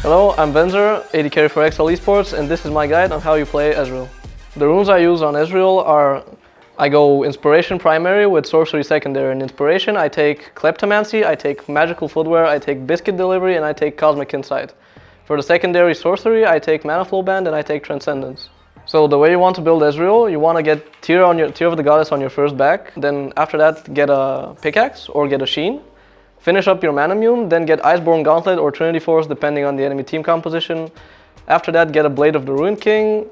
Hello, I'm Venzer, AD carry for XL Esports, and this is my guide on how you play Ezreal. The runes I use on Ezreal are, I go Inspiration primary with Sorcery secondary. In Inspiration I take Kleptomancy, I take Magical Footwear, I take Biscuit Delivery, and I take Cosmic Insight. For the secondary Sorcery I take Mana Flow Band and I take Transcendence. So the way you want to build Ezreal, you want to get Tear of the Goddess on your first back, then after that get a Pickaxe or get a Sheen. Finish up your Manamune, then get Iceborne Gauntlet or Trinity Force depending on the enemy team composition. After that get a Blade of the Ruined King,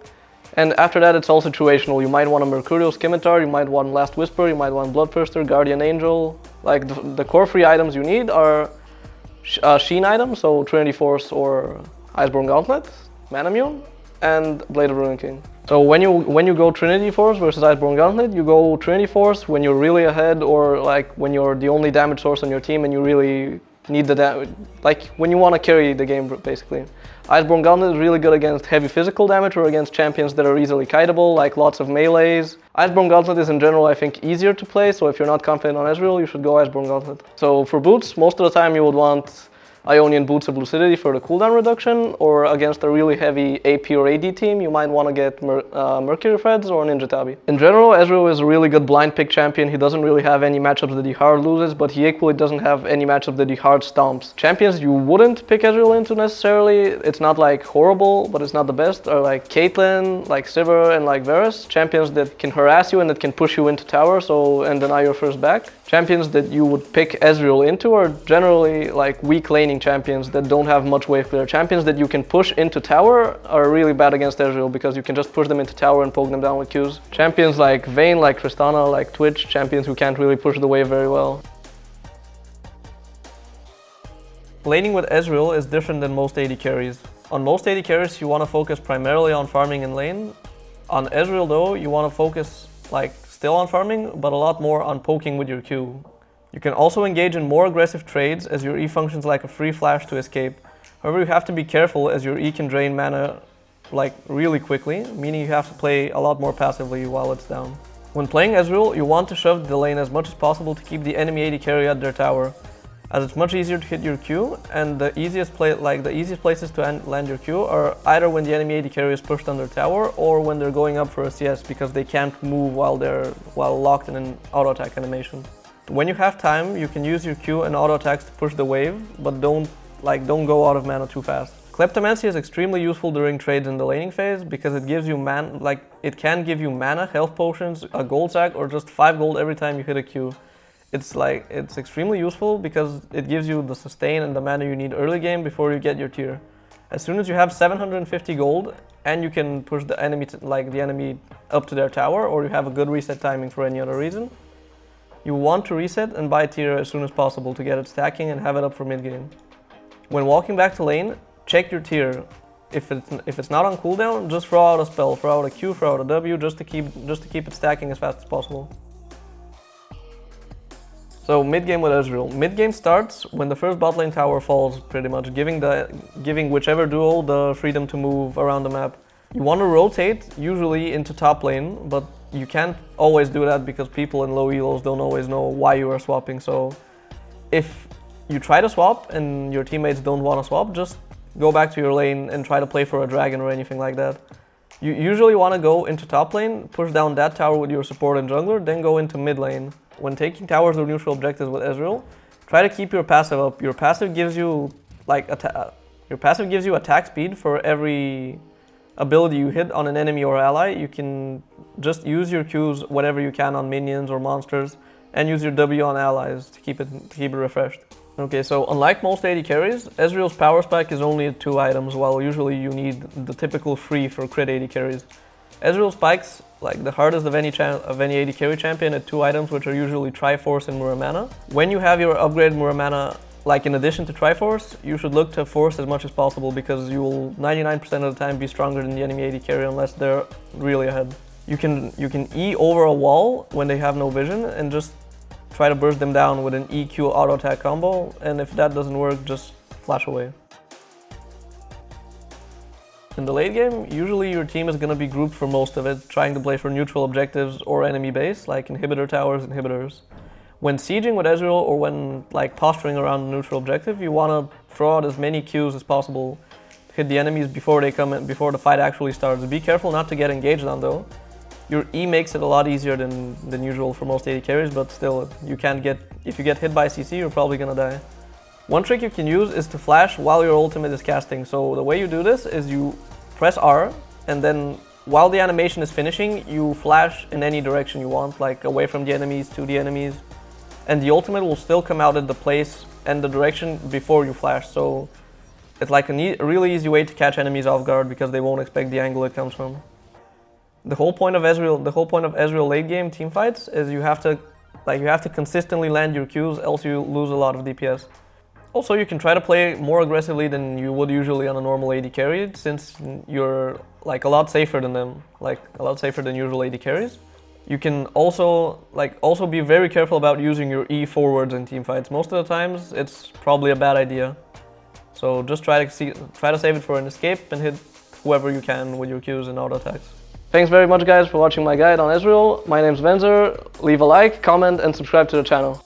and after that it's all situational. You might want a Mercurial Scimitar, you might want Last Whisper, you might want Bloodthirster, Guardian Angel. Like the core 3 items you need are Sheen items, so Trinity Force or Iceborne Gauntlet, Manamune, and Blade of the Ruined King. So when you go Trinity Force versus Iceborne Gauntlet, you go Trinity Force when you're really ahead, or like when you're the only damage source on your team and you really need the damage, like when you want to carry the game basically. Iceborne Gauntlet is really good against heavy physical damage or against champions that are easily kiteable, like lots of melees. Iceborne Gauntlet is in general, I think, easier to play, so if you're not confident on Ezreal, you should go Iceborne Gauntlet. So for boots, most of the time you would want Ionian Boots of Lucidity for the cooldown reduction, or against a really heavy AP or AD team, you might want to get Mercury Threads or Ninja Tabi. In general, Ezreal is a really good blind pick champion. He doesn't really have any matchups that he hard loses, but he equally doesn't have any matchups that he hard stomps. Champions you wouldn't pick Ezreal into necessarily, it's not like horrible, but it's not the best, are like Caitlyn, like Sivir, and like Varus. Champions that can harass you and that can push you into tower and deny your first back. Champions that you would pick Ezreal into are generally like weak laning champions that don't have much wave clear. Champions that you can push into tower are really bad against Ezreal because you can just push them into tower and poke them down with Qs. Champions like Vayne, like Tristana, like Twitch, champions who can't really push the wave very well. Laning with Ezreal is different than most AD carries. On most AD carries you want to focus primarily on farming in lane. On Ezreal though, you want to focus still on farming, but a lot more on poking with your Q. You can also engage in more aggressive trades as your E functions like a free flash to escape. However, you have to be careful as your E can drain mana really quickly, meaning you have to play a lot more passively while it's down. When playing Ezreal, you want to shove the lane as much as possible to keep the enemy AD carry at their tower, as it's much easier to hit your Q, and the easiest places to land your Q are either when the enemy AD carry is pushed on their tower or when they're going up for a CS because they can't move while locked in an auto attack animation. When you have time, you can use your Q and auto attacks to push the wave, but don't go out of mana too fast. Kleptomancy is extremely useful during trades in the laning phase because it gives you it can give you mana, health potions, a gold sack, or just 5 gold every time you hit a Q. It's extremely useful because it gives you the sustain and the mana you need early game before you get your tier. As soon as you have 750 gold and you can push the enemy up to their tower, or you have a good reset timing for any other reason, you want to reset and buy tier as soon as possible to get it stacking and have it up for mid game. When walking back to lane, check your tier. If it's not on cooldown, just throw out a spell, throw out a Q, throw out a W, just to keep it stacking as fast as possible. So mid-game with Ezreal. Mid-game starts when the first bot lane tower falls, pretty much, giving whichever duo the freedom to move around the map. You want to rotate, usually into top lane, but you can't always do that because people in low elos don't always know why you are swapping. So if you try to swap and your teammates don't want to swap, just go back to your lane and try to play for a dragon or anything like that. You usually want to go into top lane, push down that tower with your support and jungler, then go into mid lane. When taking towers or neutral objectives with Ezreal, try to keep your passive up. Your passive gives you attack speed for every ability you hit on an enemy or ally. You can just use your Qs whatever you can on minions or monsters, and use your W on allies to keep it refreshed. Okay, so unlike most AD carries, Ezreal's power spike is only 2 items, while usually you need the typical 3 for crit AD carries. Ezreal spikes the hardest of any AD carry champion at 2 items, which are usually Triforce and Muramana. When you have your upgraded Muramana, in addition to Triforce, you should look to Force as much as possible because you will 99% of the time be stronger than the enemy AD carry unless they're really ahead. You can E over a wall when they have no vision and just try to burst them down with an EQ auto attack combo, and if that doesn't work, just flash away. In the late game, usually your team is going to be grouped for most of it, trying to play for neutral objectives or enemy base, like inhibitor towers, inhibitors. When sieging with Ezreal or when posturing around the neutral objective, you want to throw out as many Qs as possible. hit the enemies before they come in, before the fight actually starts. Be careful not to get engaged on though. Your E makes it a lot easier than usual for most AD carries, but still, you can't get, if you get hit by CC, you're probably gonna die. One trick you can use is to flash while your ultimate is casting. So the way you do this is you press R, and then while the animation is finishing, you flash in any direction you want, like away from the enemies, to the enemies, and the ultimate will still come out at the place and the direction before you flash. So it's like a really easy way to catch enemies off guard because they won't expect the angle it comes from. The whole point of Ezreal late game team fights is you have to consistently land your Qs, else you lose a lot of DPS. Also, you can try to play more aggressively than you would usually on a normal AD carry, since you're like a lot safer than them, like a lot safer than usual AD carries. You can also be very careful about using your E forwards in team fights. Most of the times, it's probably a bad idea. So just try to save it for an escape and hit whoever you can with your Qs and auto attacks. Thanks very much guys for watching my guide on Ezreal. My name's Venzer. Leave a like, comment and subscribe to the channel.